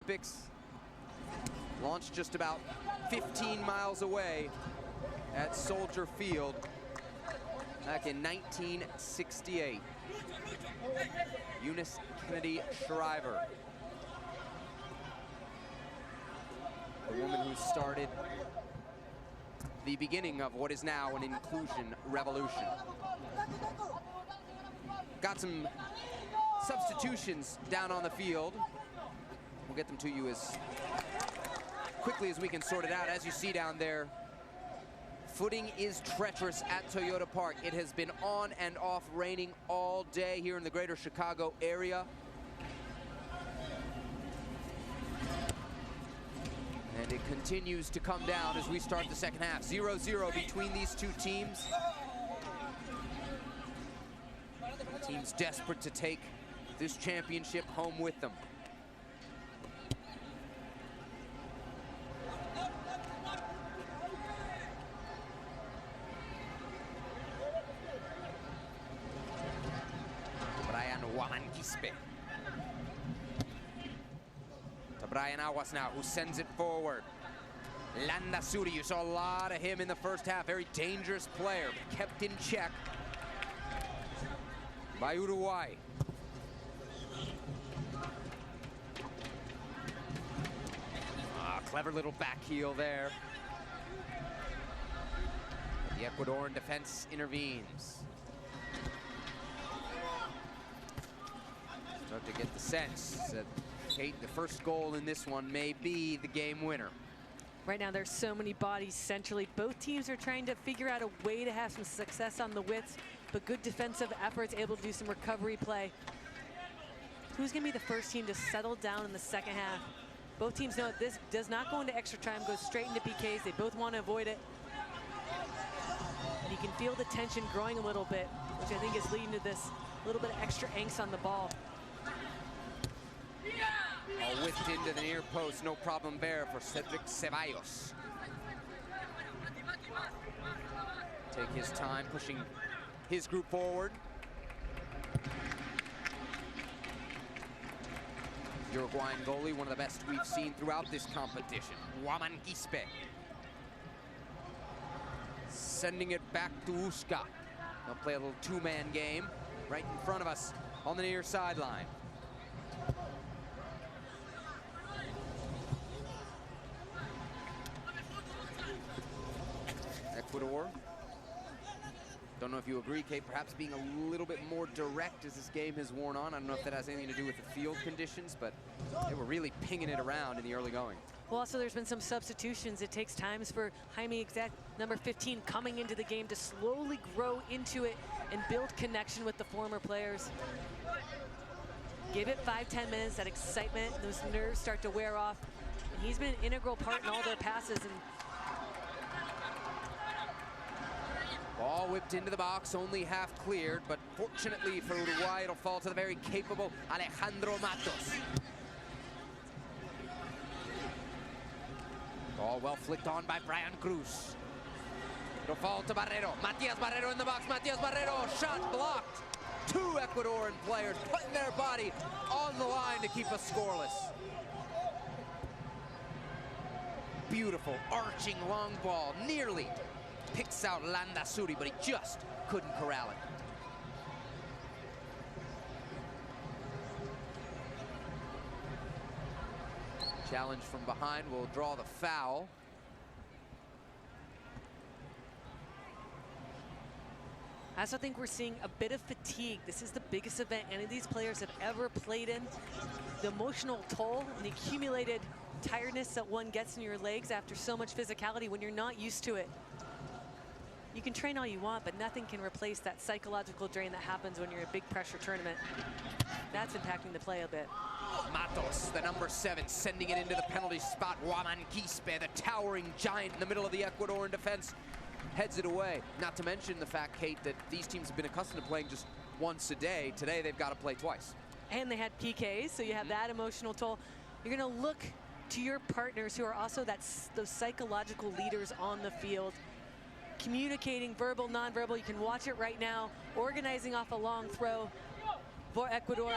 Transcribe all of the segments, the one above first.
Olympics. Launched just about 15 miles away at Soldier Field back in 1968. Eunice Kennedy Shriver, the woman who started the beginning of what is now an inclusion revolution. Got some substitutions down on the field. We'll get them to you as quickly as we can sort it out. As you see down there, footing is treacherous at Toyota Park. It has been on and off raining all day here in the greater Chicago area. And it continues to come down as we start the second half. 0-0 between these two teams. Teams desperate to take this championship home with them. Brian Waman-Quispe. To Brian Aguas now, who sends it forward. Landazuri, you saw a lot of him in the first half. Very dangerous player, but kept in check by Uruguay. Clever little back heel there. The Ecuadorian defense intervenes. Start to get the sense that Kate, the first goal in this one may be the game winner. Right now, there's so many bodies centrally. Both teams are trying to figure out a way to have some success on the widths, but good defensive efforts, able to do some recovery play. Who's going to be the first team to settle down in the second half? Both teams know that this does not go into extra time, goes straight into PKs. They both want to avoid it. And you can feel the tension growing a little bit, which I think is leading to this little bit of extra angst on the ball. All whipped into the near post, no problem there for Cedric Ceballos. Take his time, pushing his group forward. Uruguayan goalie, one of the best we've seen throughout this competition. Waman-Quispe. Sending it back to Uska. They'll play a little two-man game right in front of us on the near sideline. Ecuador. Don't know if you agree, Kate, perhaps being a little bit more direct as this game has worn on. I don't know if that has anything to do with the field conditions, but they were really pinging it around in the early going. Well, also there's been some substitutions. It takes times for Jaime Exact, number 15, coming into the game to slowly grow into it and build connection with the former players. Give it 5-10 minutes, that excitement, those nerves start to wear off. And he's been an integral part in all their passes. And ball whipped into the box, only half cleared, but fortunately for Uruguay, it'll fall to the very capable Alejandro Matos. Ball well flicked on by Brian Cruz. It'll fall to Barrero. Matias Barrero in the box. Matias Barrero, shot blocked. Two Ecuadorian players putting their body on the line to keep us scoreless. Beautiful, arching long ball, nearly picks out Landazuri, but he just couldn't corral it. Challenge from behind will draw the foul. I also think we're seeing a bit of fatigue. This is the biggest event any of these players have ever played in. The emotional toll and the accumulated tiredness that one gets in your legs after so much physicality when you're not used to it. You can train all you want, but nothing can replace that psychological drain that happens when you're in a big pressure tournament. That's impacting the play a bit. Matos, the number 7, sending it into the penalty spot. Waman-Quispe, the towering giant in the middle of the Ecuadorian defense, heads it away. Not to mention the fact, Kate, that these teams have been accustomed to playing just once a day. Today, they've got to play twice. And they had PKs, so you have that emotional toll. You're going to look to your partners who are also those psychological leaders on the field, communicating verbal, nonverbal. You can watch it right now, organizing off a long throw for Ecuador.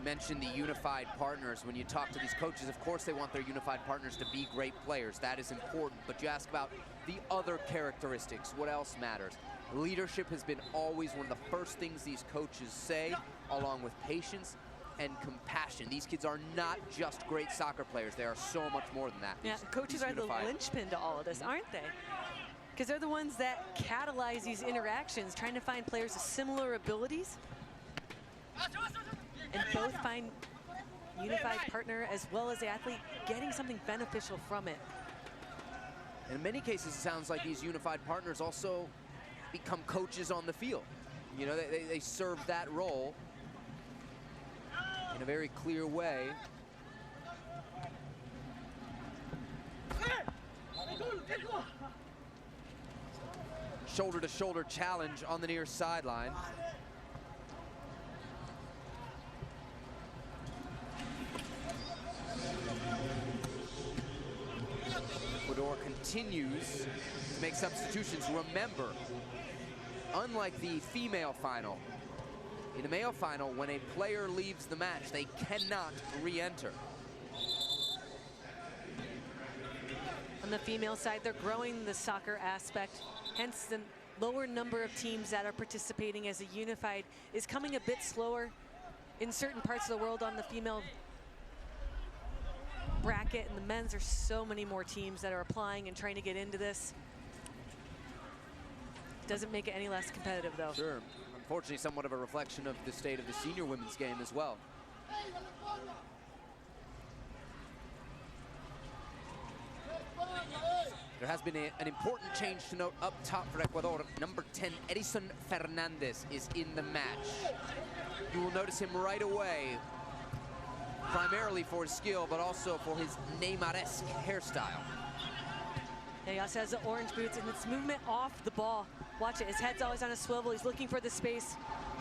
mentioned the unified partners. When you talk to these coaches, of course they want their unified partners to be great players. That is important. But you ask about the other characteristics. What else matters? Leadership has been always one of the first things these coaches say, along with patience and compassion. These kids are not just great soccer players. They are so much more than that. Yeah, coaches are the linchpin to all of this, aren't they? Because they're the ones that catalyze these interactions, trying to find players with similar abilities and both find unified partner as well as the athlete getting something beneficial from it. In many cases, it sounds like these unified partners also become coaches on the field. You know, they serve that role in a very clear way. Shoulder-to-shoulder challenge on the near sideline. Ecuador continues to make substitutions. Remember, unlike the female final, in the male final, when a player leaves the match, they cannot re-enter. On the female side, they're growing the soccer aspect, hence the lower number of teams that are participating as a unified is coming a bit slower in certain parts of the world on the female bracket. And the men's, there's so many more teams that are applying and trying to get into this. Doesn't make it any less competitive, though. Sure. Unfortunately, somewhat of a reflection of the state of the senior women's game as well. There has been an important change to note up top for Ecuador. Number 10, Edison Fernandez, is in the match. You will notice him right away, primarily for his skill, but also for his Neymar-esque hairstyle. Yeah, he also has the orange boots, and it's movement off the ball. Watch it, his head's always on a swivel. He's looking for the space.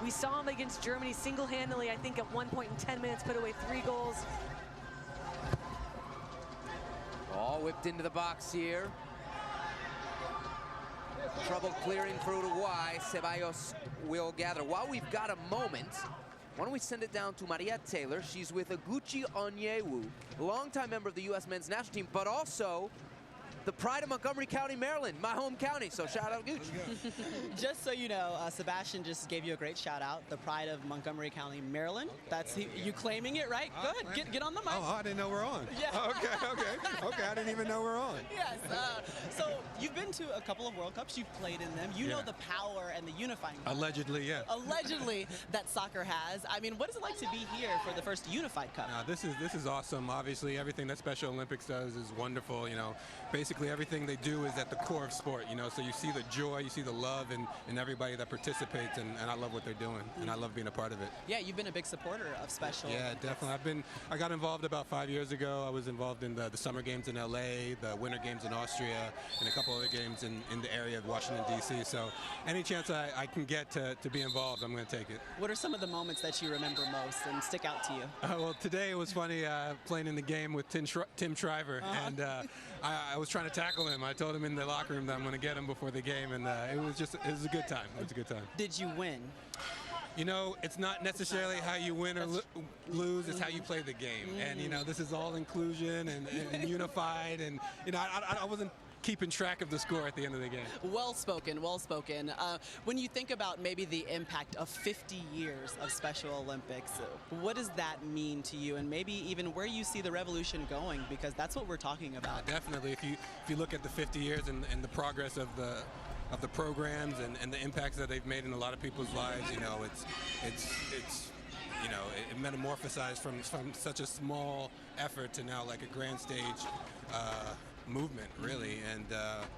We saw him against Germany single-handedly, I think at one point in 10 minutes, put away 3 goals. All whipped into the box here. Trouble clearing for Uruguay. Ceballos will gather. While we've got a moment, why don't we send it down to Maria Taylor? She's with Aguchi Onyewu, longtime member of the U.S. men's national team, but also the pride of Montgomery County, Maryland, my home county. So shout out, Gooch. Just so you know, Sebastian just gave you a great shout out. The pride of Montgomery County, Maryland. That's you claiming it, right? Good. Get on the mic. Oh, I didn't know we're on. Yeah. Okay. I didn't even know we're on. Yes. So you've been to a couple of World Cups. You've played in them. You know the power and the unifying power. Allegedly, yeah. Allegedly, that soccer has. I mean, what is it like to be here for the first unified cup? This is awesome. Obviously, everything that Special Olympics does is wonderful. You know, basically everything they do is at the core of sport. You know, so you see the joy, you see the love in everybody that participates, and I love what they're doing, and I love being a part of it. Yeah, you've been a big supporter of Special. Yeah, definitely. I got involved about 5 years ago. I was involved in the summer games in LA, the winter games in Austria, and a couple other games in the area of Washington, D.C. So any chance I can get to be involved, I'm going to take it. What are some of the moments that you remember most and stick out to you? Well, today it was funny playing in the game with Tim Shriver, and I was trying to tackle him. I told him in the locker room that I'm going to get him before the game, and it was a good time. It was a good time. Did you win? You know, it's not necessarily how you win or lose, it's how you play the game. And, you know, this is all inclusion and unified, and, you know, I wasn't keeping track of the score at the end of the game. Well spoken, well spoken. When you think about maybe the impact of 50 years of Special Olympics, what does that mean to you, and maybe even where you see the revolution going, because that's what we're talking about. Definitely. If you look at the 50 years and the progress of the programs and the impacts that they've made in a lot of people's lives, you know, it's you know, it metamorphosized from such a small effort to now like a grand stage movement, really. And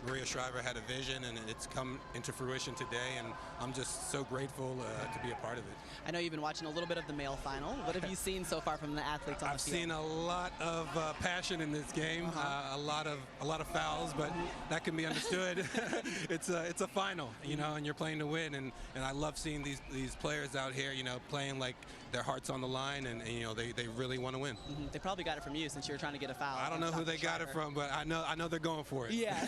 Maria Shriver had a vision, and it's come into fruition today, and I'm just so grateful to be a part of it. I know you've been watching a little bit of the male final. What have you seen so far from the athletes on the field? I've seen a lot of passion in this game, a lot of fouls, but that can be understood. It's a final, you know, and you're playing to win, and I love seeing these players out here, you know, playing like their heart's on the line, and you know, they really want to win. They probably got it from you since you were trying to get a foul. I don't know who they got it from, but I know they're going for it. Yeah.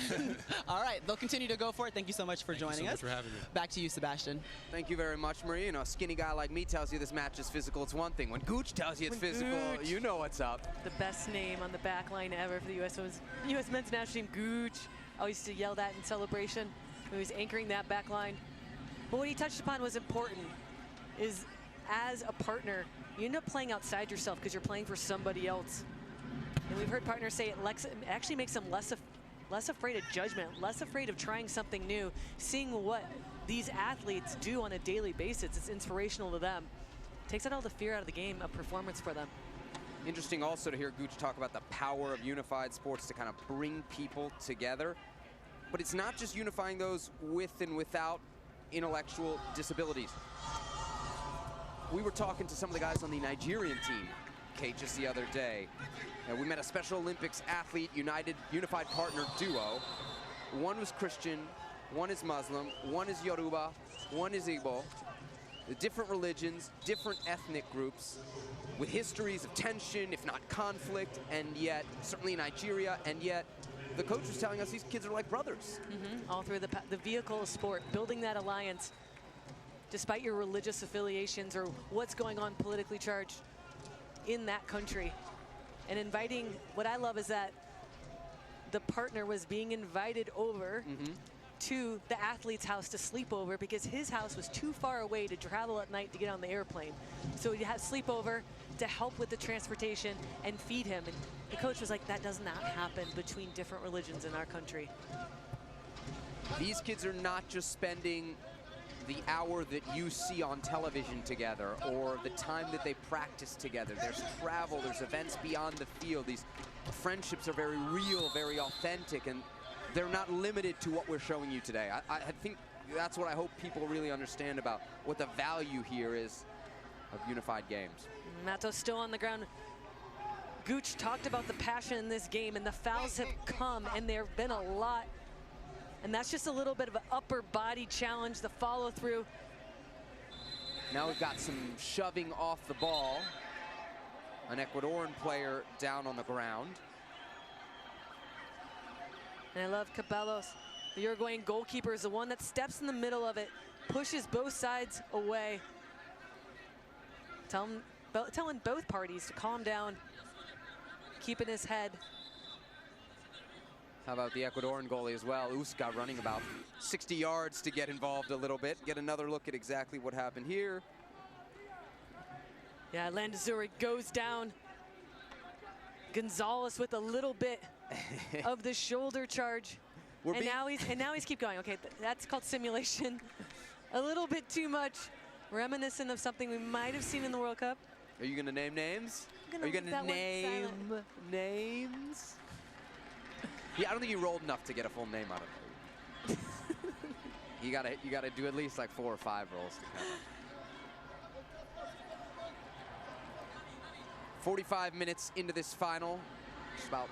All right, they'll continue to go for it. Thank you so much for joining us. Thank you so much for having me. Back to you, Sebastian. Thank you very much, Marie. You know, a skinny guy like me tells you this match is physical, it's one thing. When Gooch tells you it's physical, Gooch. you know what's up. The best name on the back line ever for the U.S. men's national team, Gooch. I used to yell that in celebration when he was anchoring that back line. But what he touched upon was important, is as a partner, you end up playing outside yourself because you're playing for somebody else. And we've heard partners say it actually makes them less afraid of judgment, less afraid of trying something new, seeing what these athletes do on a daily basis. It's inspirational to them. Takes out all the fear out of the game of performance for them. Interesting also to hear Gooch talk about the power of unified sports to kind of bring people together. But it's not just unifying those with and without intellectual disabilities. We were talking to some of the guys on the Nigerian team, Kate, just the other day. We met a Special Olympics athlete unified partner duo. One was Christian, one is Muslim, one is Yoruba, one is Igbo. The different religions, different ethnic groups, with histories of tension, if not conflict, and yet, certainly in Nigeria, and yet, the coach was telling us these kids are like brothers. All through the vehicle of sport, building that alliance, despite your religious affiliations or what's going on politically charged in that country. And inviting, what I love is that the partner was being invited over to the athlete's house to sleep over because his house was too far away to travel at night to get on the airplane. So he had sleepover to help with the transportation and feed him. And the coach was like, that does not happen between different religions in our country. These kids are not just spending the hour that you see on television together or the time that they practice together. There's travel, there's events beyond the field. These friendships are very real, very authentic, and they're not limited to what we're showing you today. I think that's what I hope people really understand about what the value here is of unified games. Matos still on the ground. Gooch talked about the passion in this game, and the fouls have come, and there have been a lot. And that's just a little bit of an upper body challenge, the follow through. Now we've got some shoving off the ball. An Ecuadorian player down on the ground. And I love Cabellos. The Uruguayan goalkeeper is the one that steps in the middle of it, pushes both sides away. Telling both parties to calm down, keeping his head. How about the Ecuadorian goalie as well? Uska running about 60 yards to get involved a little bit. Get another look at exactly what happened here. Yeah, Landazuri goes down. Gonzalez with a little bit of the shoulder charge. And now he's keep going. Okay, that's called simulation. A little bit too much, reminiscent of something we might have seen in the World Cup. Are you gonna name names? Are you gonna name names? Yeah, I don't think you rolled enough to get a full name out of it. you gotta do at least like 4 or 5 rolls to count. 45 minutes into this final. Just about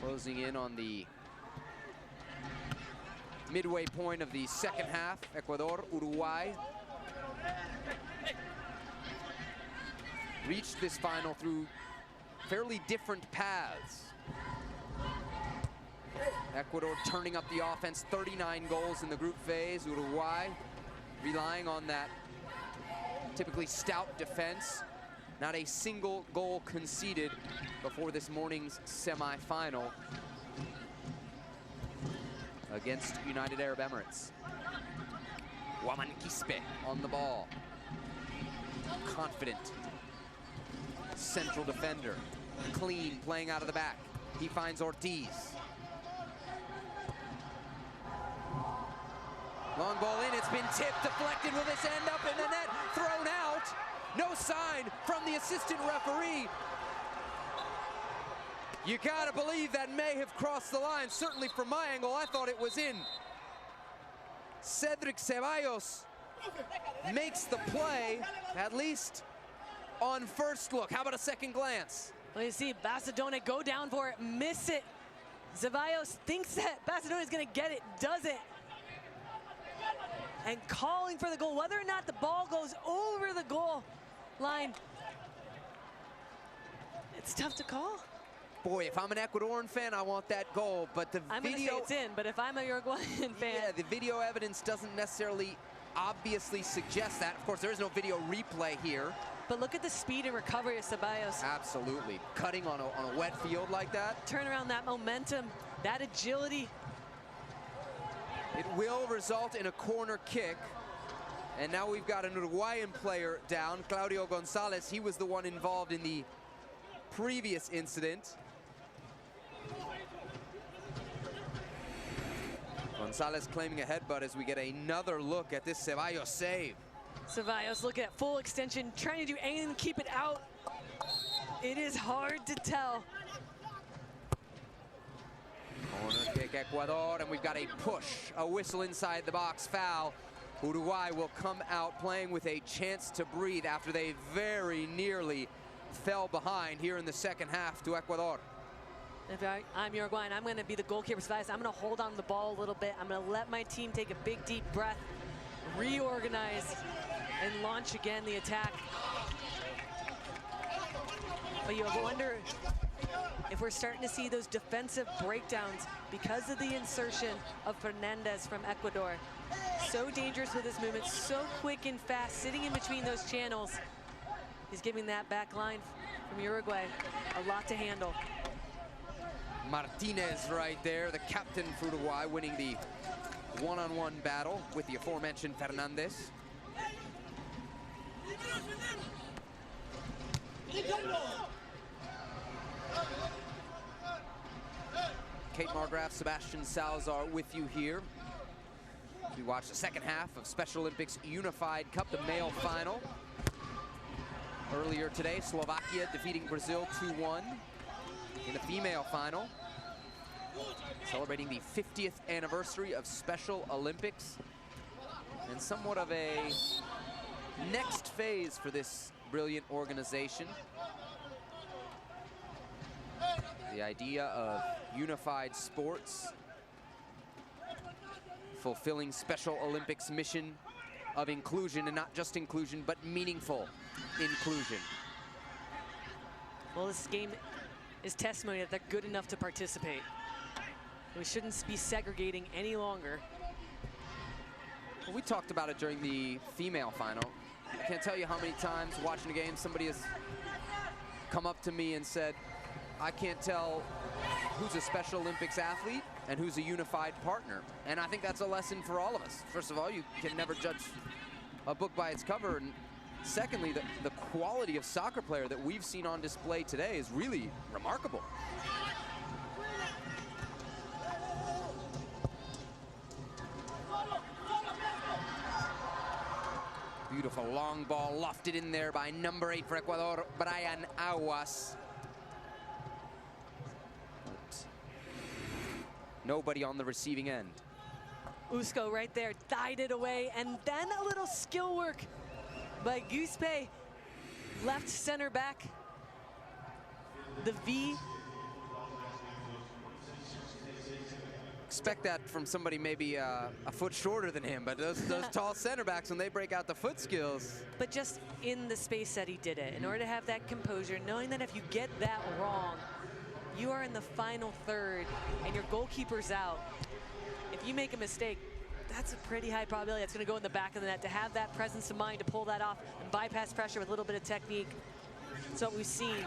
closing in on the midway point of the second half. Ecuador, Uruguay reached this final through fairly different paths. Ecuador turning up the offense, 39 goals in the group phase. Uruguay relying on that typically stout defense. Not a single goal conceded before this morning's semifinal against United Arab Emirates. Waman Quispe on the ball. Confident. Central defender. Clean, playing out of the back. He finds Ortiz. Long ball in, it's been tipped, deflected. Will this end up in the net? Thrown out. No sign from the assistant referee. You gotta believe that may have crossed the line. Certainly from my angle, I thought it was in. Cedric Ceballos makes the play, at least on first look. How about a second glance? Well, you see Bacedone go down for it, miss it. Ceballos thinks that Bacedone is gonna get it, doesn't. and calling for the goal. Whether or not the ball goes over the goal line, it's tough to call. Boy, if I'm an Ecuadorian fan, I want that goal, but the I'm going to say it's in, but if I'm a Uruguayan fan... Yeah, the video evidence doesn't necessarily obviously suggest that. Of course, there is no video replay here. But look at the speed and recovery of Ceballos. Absolutely. Cutting on a wet field like that. Turn around, that momentum, that agility. It will result in a corner kick. And now we've got an Uruguayan player down, Claudio Gonzalez. He was the one involved in the previous incident. Gonzalez claiming a headbutt as we get another look at this Ceballos save. Ceballos looking at full extension, trying to do anything to keep it out. It is hard to tell. Corner kick Ecuador, and we've got a push, a whistle inside the box, foul. Uruguay will come out playing with a chance to breathe after they very nearly fell behind here in the second half to Ecuador. If I'm Uruguayan, I'm going to be the goalkeeper's advice. I'm going to hold on to the ball a little bit. I'm going to let my team take a big, deep breath, reorganize, and launch again the attack. But you wonder if we're starting to see those defensive breakdowns because of the insertion of Fernandez from Ecuador. So dangerous with his movement, so quick and fast, sitting in between those channels. He's giving that back line from Uruguay a lot to handle. Martinez right there, the captain for Uruguay, winning the one-on-one battle with the aforementioned Fernandez. Kate Margraf, Sebastian Salazar with you here. We watch the second half of Special Olympics Unified Cup, the male final. Earlier today, Slovakia defeating Brazil 2-1 in the female final. Celebrating the 50th anniversary of Special Olympics and somewhat of a next phase for this brilliant organization. The idea of unified sports, fulfilling Special Olympics mission of inclusion, and not just inclusion, but meaningful inclusion. Well, this game is testimony that they're good enough to participate. We shouldn't be segregating any longer. Well, we talked about it during the female final. I can't tell you how many times watching a game somebody has come up to me and said, I can't tell who's a Special Olympics athlete and who's a unified partner. And I think that's a lesson for all of us. First of all, you can never judge a book by its cover. And secondly, the quality of soccer player that we've seen on display today is really remarkable. Beautiful long ball lofted in there by number 8 for Ecuador, Brian Aguas. But nobody on the receiving end. Usco right there, died it away, and then a little skill work by Guspe, left center back. The V. Expect that from somebody maybe a foot shorter than him, but those tall center backs, when they break out the foot skills. But just in the space that he did it, in order to have that composure, knowing that if you get that wrong, you are in the final third and your goalkeeper's out. If you make a mistake, that's a pretty high probability that's going to go in the back of the net. To have that presence of mind to pull that off and bypass pressure with a little bit of technique. That's what we've seen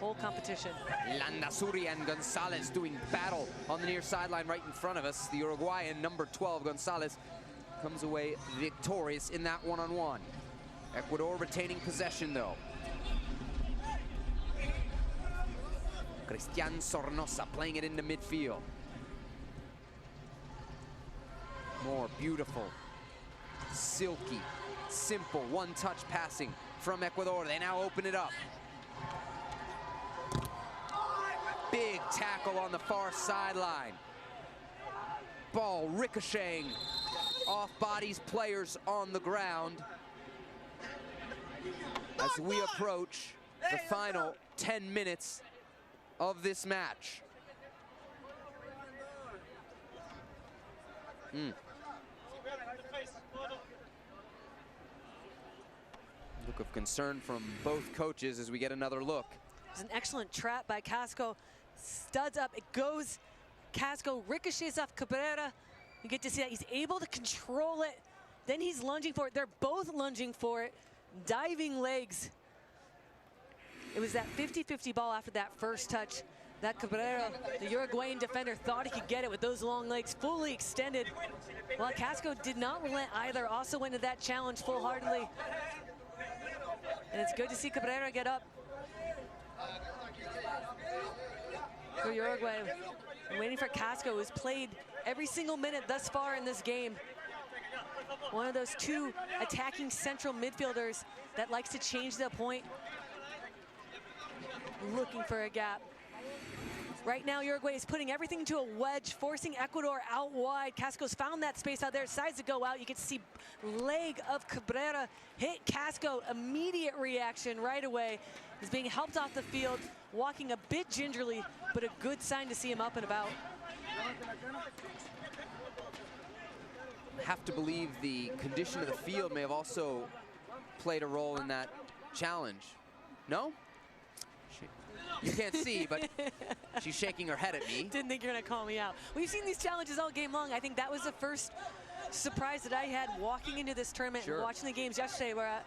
whole competition. Landazuri and Gonzalez doing battle on the near sideline right in front of us. The Uruguayan number 12, Gonzalez, comes away victorious in that one-on-one. Ecuador retaining possession though. Cristian Sornosa playing it into midfield. More beautiful, silky, simple, one-touch passing from Ecuador. They now open it up. Big tackle on the far sideline. Ball ricocheting off bodies, players on the ground. As we approach the final 10 minutes of this match. Look of concern from both coaches as we get another look. It's an excellent trap by Casco. Studs up, it goes. Casco ricochets off Cabrera. You get to see that he's able to control it. Then he's lunging for it. They're both lunging for it. Diving legs. It was that 50-50 ball after that first touch. That Cabrera, the Uruguayan defender, thought he could get it with those long legs fully extended. Well, Casco did not relent either. Also went into that challenge full-heartedly. And it's good to see Cabrera get up. For Uruguay, I'm waiting for Casco, who's played every single minute thus far in this game. One of those two attacking central midfielders that likes to change the point. Looking for a gap. Right now, Uruguay is putting everything into a wedge, forcing Ecuador out wide. Casco's found that space out there, decides to go out. You can see leg of Cabrera hit Casco. Immediate reaction right away. He's being helped off the field, walking a bit gingerly, but a good sign to see him up and about. Have to believe the condition of the field may have also played a role in that challenge. No? You can't see, but she's shaking her head at me. Didn't think you're gonna call me out. We've seen these challenges all game long. I think that was the first surprise that I had walking into this tournament and watching the games yesterday, where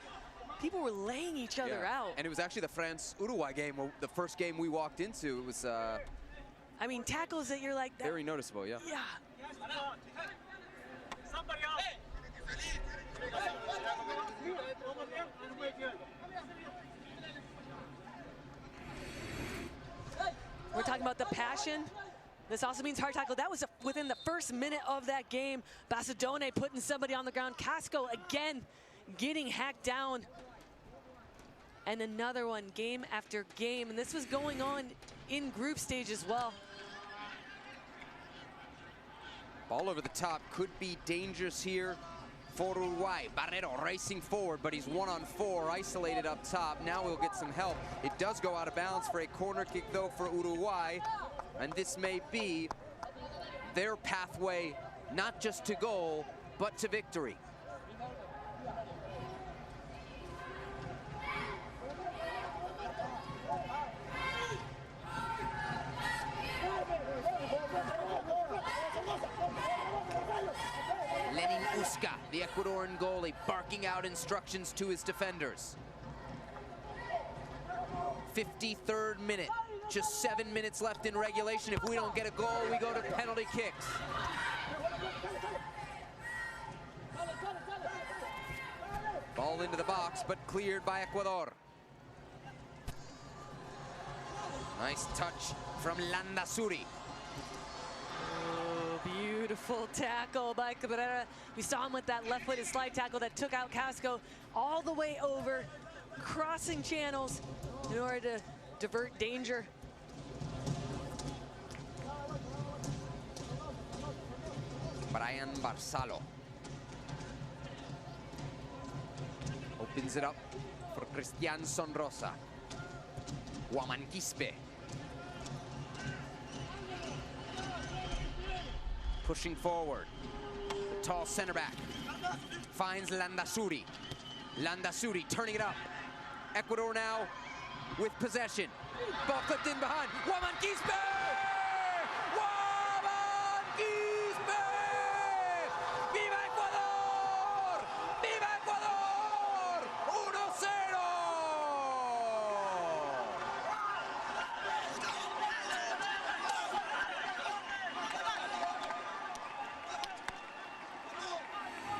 people were laying each other out. And it was actually the France-Uruguay game, the first game we walked into. It was, I mean, tackles that you're like... That, very noticeable, yeah. Yeah. We're talking about the passion. This also means hard tackle. That was within the first minute of that game. Bacedone putting somebody on the ground. Casco again getting hacked down. And another one, game after game. And this was going on in group stage as well. Ball over the top could be dangerous here for Uruguay. Barrero racing forward, but he's 1-on-4, isolated up top. Now we'll get some help. It does go out of bounds for a corner kick, though, for Uruguay. And this may be their pathway, not just to goal, but to victory. The Ecuadorian goalie barking out instructions to his defenders. 53rd minute, just 7 minutes left in regulation. If we don't get a goal, we go to penalty kicks. Ball into the box, but cleared by Ecuador. Nice touch from Landazuri. Beautiful tackle by Cabrera. We saw him with that left-footed slide tackle that took out Casco all the way over, crossing channels in order to divert danger. Brian Barzalo opens it up for Cristian Sonrosa. Guaman Quispe pushing forward. The tall center back finds Landazuri. Landazuri turning it up. Ecuador now with possession. Ball clipped in behind. Guaman Quispe! Guaman Quispe! ¡Viva Ecuador! ¡Viva Ecuador! 1-0!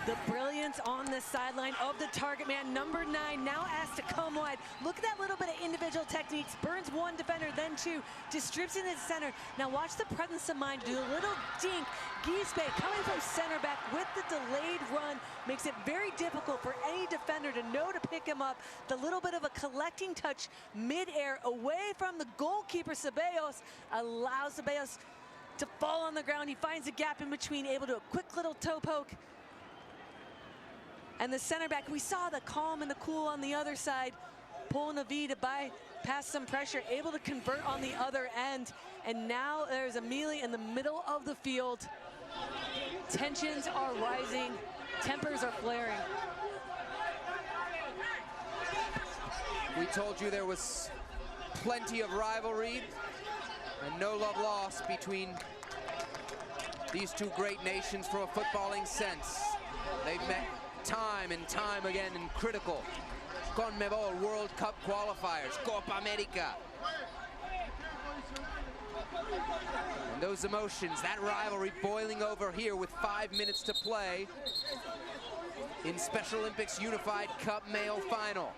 The brilliance on the sideline of the target man, number 9, now asked to come wide. Look at that little bit of individual techniques. Burns one defender, then two, distributes in the center. Now watch the presence of mind, do a little dink. Guispe coming from center back with the delayed run makes it very difficult for any defender to know to pick him up. The little bit of a collecting touch mid-air away from the goalkeeper, Ceballos, allows Ceballos to fall on the ground. He finds a gap in between, able to do a quick little toe poke. And the center back, we saw the calm and the cool on the other side, pulling a V to bypass some pressure, able to convert on the other end. And now there's a melee in the middle of the field. Tensions are rising, tempers are flaring. We told you there was plenty of rivalry and no love lost between these two great nations from a footballing sense. They've met time and time again in critical CONMEBOL World Cup qualifiers, Copa America. And those emotions, that rivalry boiling over here with 5 minutes to play in Special Olympics Unified Cup male final.